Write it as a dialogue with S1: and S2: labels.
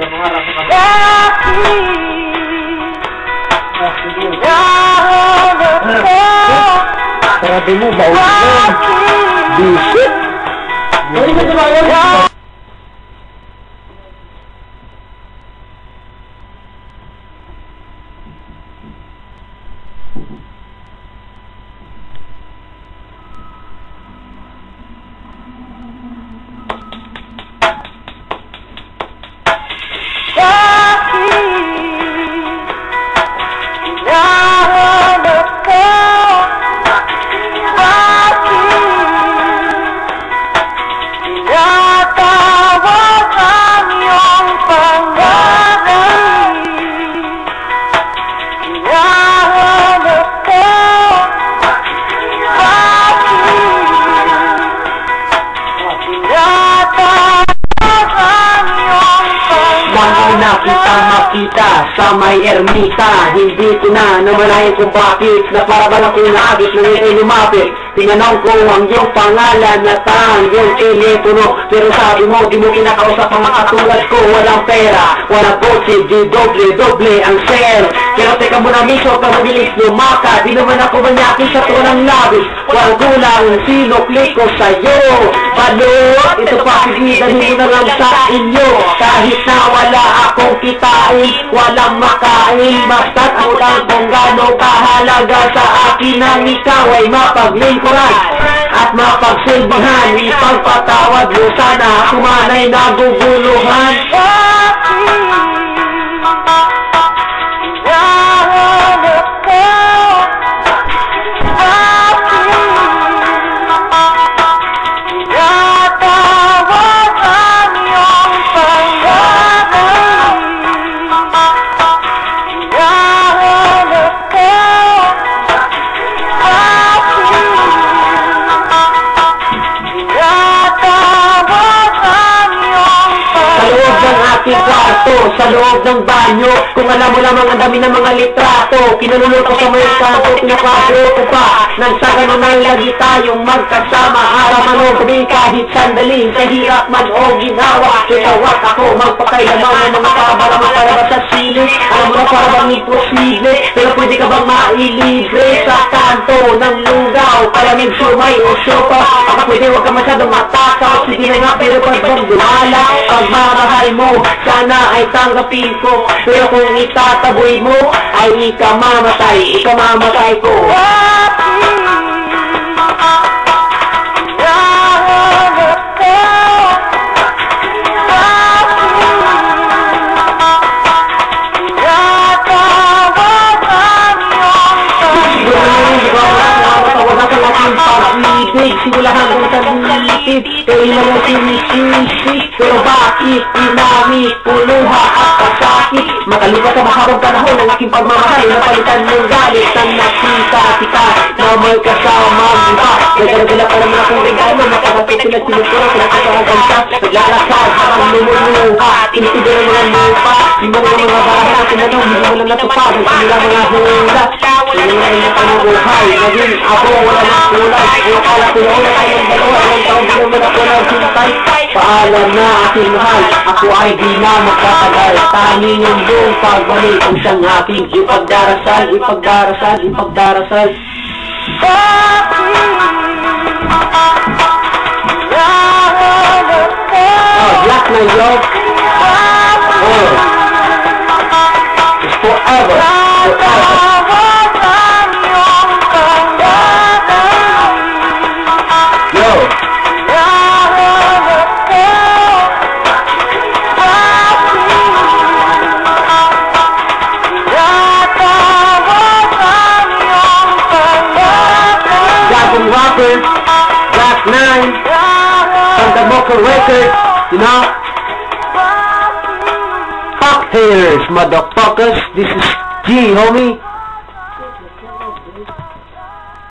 S1: Sabi mo, bawal bisit.
S2: Makita sa may ermita, hindi ko na namalayan kung bakit na para ba na kung naagit na ngayon lumapit. Tinanong ko ang iyong pangalan at ang iyong telepono, pero sabi mo di mo kinakausap ang mga katulad ko. Walang pera, walang kotse, di doble ang share. Pero teka muna miso, pag-mabilis lumaka, di naman ako manyaki sa tunang labis. Walang kulang, sinukli ko sa'yo. Balot, ito pa pigilan mo na lang sa inyo. Kahit na wala akong kitain, walang makain, basta't ang lang kung gano'ng kahalaga sa akin ang ikaw ay mapaglingkuran at mapagsilbihan. Ipagpatawad mo sana kumanay naguguluhan. Sa loob ng banyo, kung alam mo lamang ang dami ng mga litrato, kinululot ko sa may kanto, pinakabro ko pa nang sa ganun ay lagi tayong magkasama. Araw man o gabi kahit sandaling, kahirap man o ginawa, kitawat ako magpakailaman ng mga kabarama para ba sa silid. Alam mo na para bang imposible, pero pwede ka bang mailibre sa kanto ng lugaw, palamig sumay o sopa. Baka pwede huwag ka masyadong matakaw, sige na nga pero pag bang gumala, pagmamahal mo sana ay tanggapin ko, pero kung itataboy mo ay ikamamatay ko. Simulahan kong talitid, pero ilang ang sinisisip. Pero bakit inamit ko luha at kasakit? Makalipas sa mahabang panahon ng aking pagmamahal, napalitan ng galit na nakita kita na may kasamang iba. Nagdaragala pa naman akong regalo, nakakapit sila sinukura, pinakasakagan ka. Naglalakad habang lumuluha, tinitibir ang mga lupa. Yung mga barahan, tinanong, hindi mo lang natupad ang kanila mga hula. Nangyay na kanyang buhay, naging ako wala ng kulay. Kaya kala ko na una tayong dalawa, ilang taon di naman ako nagsintay. Paalam na aking mahal, ako ay di na magkatagal. Tanging yung buong pagbalik ang siyang aking ipagdarasal. Black na yun. It's forever. Black 9 from the Mocha Records, you know. Fuck haters, motherfuckers. This is G, homie.